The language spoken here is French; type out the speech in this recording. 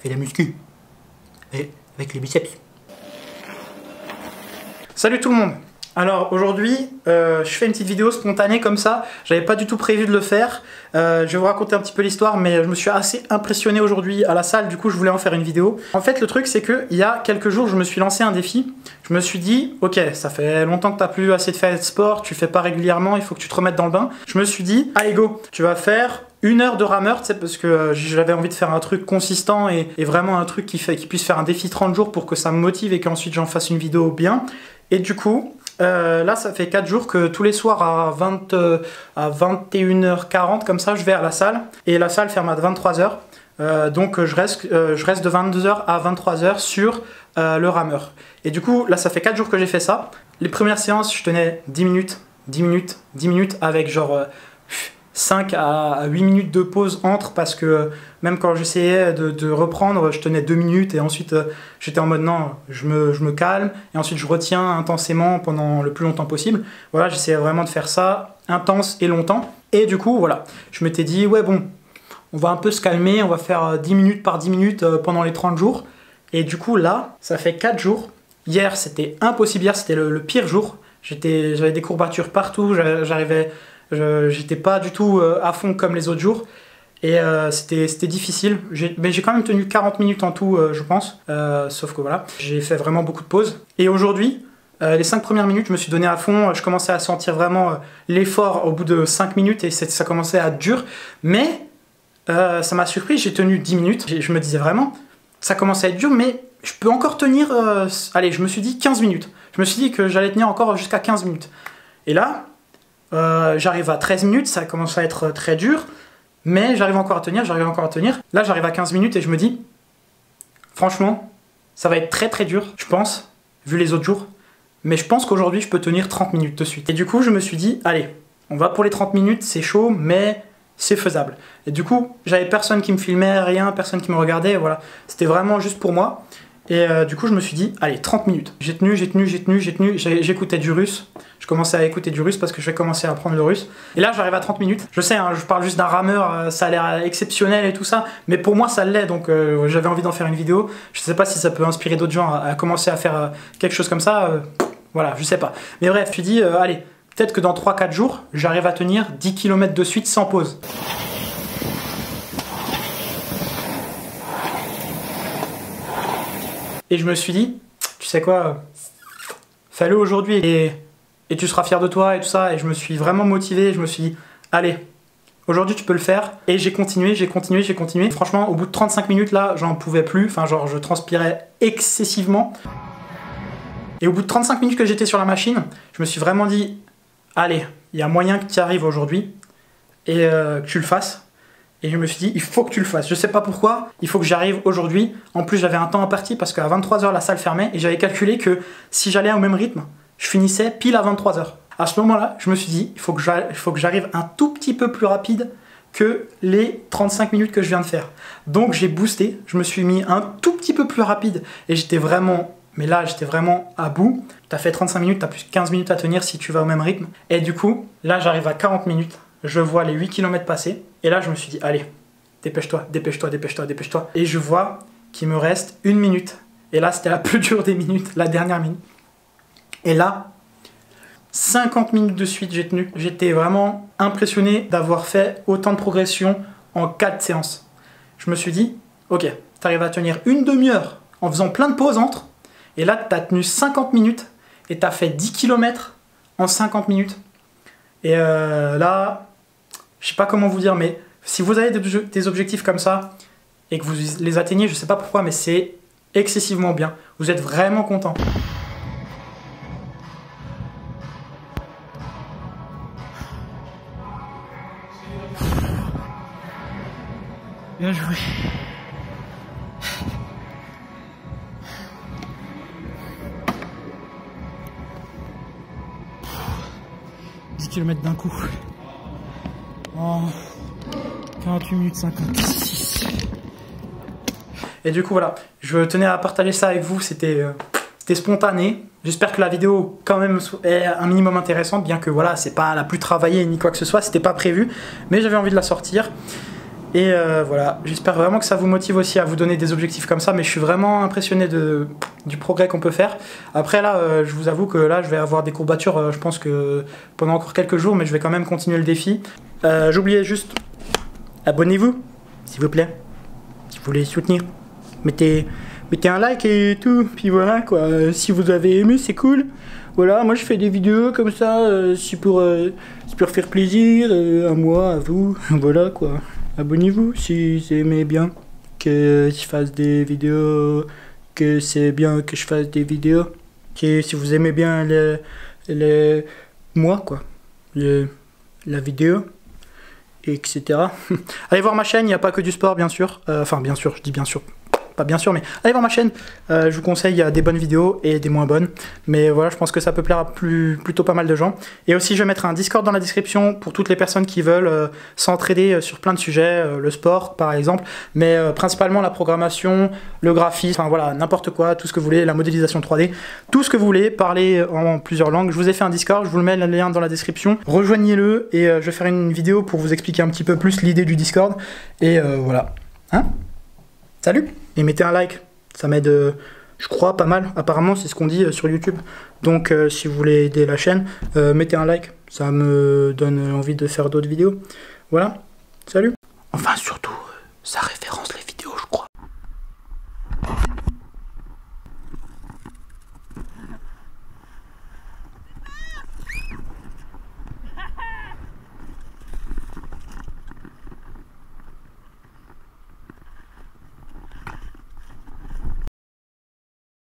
fais la muscu. Et avec les biceps. Salut tout le monde. Alors aujourd'hui, je fais une petite vidéo spontanée comme ça. J'avais pas du tout prévu de le faire. Je vais vous raconter un petit peu l'histoire, mais je me suis assez impressionné aujourd'hui à la salle. Du coup, je voulais en faire une vidéo. En fait, le truc, c'est que il y a quelques jours, je me suis lancé un défi. Je me suis dit, ok, ça fait longtemps que t'as plus assez de faire de sport, tu fais pas régulièrement, il faut que tu te remettes dans le bain. Je me suis dit, allez go, tu vas faire 1 heure de rameur, tu sais, parce que j'avais envie de faire un truc consistant et vraiment un truc qui puisse faire un défi 30 jours pour que ça me motive et qu'ensuite j'en fasse une vidéo bien. Et du coup, là, ça fait 4 jours que tous les soirs à 21h40, comme ça, je vais à la salle. Et la salle ferme à 23h. Donc, je reste de 22h à 23h sur le rameur. Et du coup, là, ça fait 4 jours que j'ai fait ça. Les premières séances, je tenais 10 minutes, 10 minutes, 10 minutes avec genre 5 à 8 minutes de pause entre, parce que même quand j'essayais de reprendre, je tenais 2 minutes et ensuite j'étais en mode non, je me calme et ensuite je retiens intensément pendant le plus longtemps possible. Voilà, j'essayais vraiment de faire ça intense et longtemps. Et du coup, voilà, je m'étais dit, ouais bon, on va un peu se calmer, on va faire 10 minutes par 10 minutes pendant les 30 jours. Et du coup, là, ça fait 4 jours. Hier, c'était impossible, hier, c'était le pire jour. J'avais des courbatures partout, j'étais pas du tout à fond comme les autres jours. Et c'était difficile. Mais j'ai quand même tenu 40 minutes en tout, je pense. Sauf que voilà, j'ai fait vraiment beaucoup de pauses. Et aujourd'hui, les 5 premières minutes, je me suis donné à fond. Je commençais à sentir vraiment l'effort au bout de 5 minutes et ça commençait à être dur. Mais ça m'a surpris, j'ai tenu 10 minutes. Je me disais vraiment, ça commençait à être dur, mais je peux encore tenir... allez, je me suis dit 15 minutes. Je me suis dit que j'allais tenir encore jusqu'à 15 minutes. Et là, j'arrive à 13 minutes, ça commence à être très dur. Mais j'arrive encore à tenir, j'arrive encore à tenir. Là, j'arrive à 15 minutes et je me dis, franchement, ça va être très très dur, je pense, vu les autres jours. Mais je pense qu'aujourd'hui, je peux tenir 30 minutes de suite. Et du coup, je me suis dit, allez, on va pour les 30 minutes, c'est chaud, mais c'est faisable. Et du coup, j'avais personne qui me filmait, rien, personne qui me regardait, voilà. C'était vraiment juste pour moi. Et du coup, je me suis dit, allez, 30 minutes. J'ai tenu, j'écoutais du russe. Je commençais à écouter du russe parce que je vais commencer à apprendre le russe. Et là, j'arrive à 30 minutes. Je sais, hein, je parle juste d'un rameur, ça a l'air exceptionnel et tout ça. Mais pour moi, ça l'est, donc j'avais envie d'en faire une vidéo. Je sais pas si ça peut inspirer d'autres gens à commencer à faire quelque chose comme ça. Voilà, je sais pas. Mais bref, je me suis dit, allez, peut-être que dans 3-4 jours, j'arrive à tenir 10 km de suite sans pause. Et je me suis dit, tu sais quoi, fais-le aujourd'hui et tu seras fier de toi et tout ça. Et je me suis vraiment motivé, je me suis dit, allez, aujourd'hui tu peux le faire. Et j'ai continué. Franchement, au bout de 35 minutes là, j'en pouvais plus. Enfin, genre, je transpirais excessivement. Et au bout de 35 minutes que j'étais sur la machine, je me suis vraiment dit, allez, il y a moyen que tu y arrives aujourd'hui et que tu le fasses. Et je me suis dit, il faut que tu le fasses. Je sais pas pourquoi, il faut que j'arrive aujourd'hui. En plus, j'avais un temps imparti parce qu'à 23h, la salle fermait. Et j'avais calculé que si j'allais au même rythme, je finissais pile à 23h. À ce moment-là, je me suis dit, il faut que j'arrive un tout petit peu plus rapide que les 35 minutes que je viens de faire. Donc j'ai boosté, je me suis mis un tout petit peu plus rapide. Et j'étais vraiment... Mais là, j'étais vraiment à bout. T'as fait 35 minutes, t'as plus 15 minutes à tenir si tu vas au même rythme. Et du coup, là, j'arrive à 40 minutes. Je vois les 8 km passer. Et là, je me suis dit, allez, dépêche-toi, dépêche-toi, dépêche-toi, dépêche-toi. Et je vois qu'il me reste 1 minute. Et là, c'était la plus dure des minutes, la dernière minute. Et là, 50 minutes de suite, j'ai tenu. J'étais vraiment impressionné d'avoir fait autant de progression en 4 séances. Je me suis dit, ok, t'arrives à tenir une demi-heure en faisant plein de pauses entre. Et là, t'as tenu 50 minutes et t'as fait 10 km en 50 minutes. Et là, je sais pas comment vous dire, mais si vous avez des objectifs comme ça et que vous les atteignez, je sais pas pourquoi, mais c'est excessivement bien. Vous êtes vraiment content. Bien joué. Km d'un coup en 48 minutes 56. Et du coup voilà, je tenais à partager ça avec vous, c'était spontané. J'espère que la vidéo quand même est un minimum intéressante, bien que voilà, c'est pas la plus travaillée ni quoi que ce soit, c'était pas prévu, mais j'avais envie de la sortir. Et voilà, j'espère vraiment que ça vous motive aussi à vous donner des objectifs comme ça, mais je suis vraiment impressionné du progrès qu'on peut faire. Après là, je vous avoue que là, je vais avoir des courbatures, je pense que pendant encore quelques jours, mais je vais quand même continuer le défi. J'oubliais juste, abonnez-vous, s'il vous plaît, si vous voulez soutenir. Mettez un like et tout, puis voilà quoi, si vous avez aimé, c'est cool. Voilà, moi je fais des vidéos comme ça, c'est pour faire plaisir à moi, à vous, voilà quoi. Abonnez-vous si vous aimez bien que je fasse des vidéos, que c'est bien que je fasse des vidéos. Si vous aimez bien moi quoi, la vidéo, etc. Allez voir ma chaîne, il n'y a pas que du sport bien sûr. Enfin bien sûr, je dis bien sûr. Pas bien sûr, mais allez voir ma chaîne, je vous conseille, il y a des bonnes vidéos et des moins bonnes, mais voilà, je pense que ça peut plaire à plutôt pas mal de gens. Et aussi, je vais mettre un Discord dans la description pour toutes les personnes qui veulent s'entraider sur plein de sujets, le sport par exemple, mais principalement la programmation, le graphisme, enfin voilà, n'importe quoi, tout ce que vous voulez, la modélisation 3D, tout ce que vous voulez, parler en plusieurs langues. Je vous ai fait un Discord, je vous le mets le lien dans la description, rejoignez-le et je vais faire une vidéo pour vous expliquer un petit peu plus l'idée du Discord, et voilà. Hein? Salut! Et mettez un like, ça m'aide, je crois, pas mal. Apparemment, c'est ce qu'on dit sur YouTube. Donc, si vous voulez aider la chaîne, mettez un like. Ça me donne envie de faire d'autres vidéos. Voilà, salut! Enfin, surtout, ça réfléchit.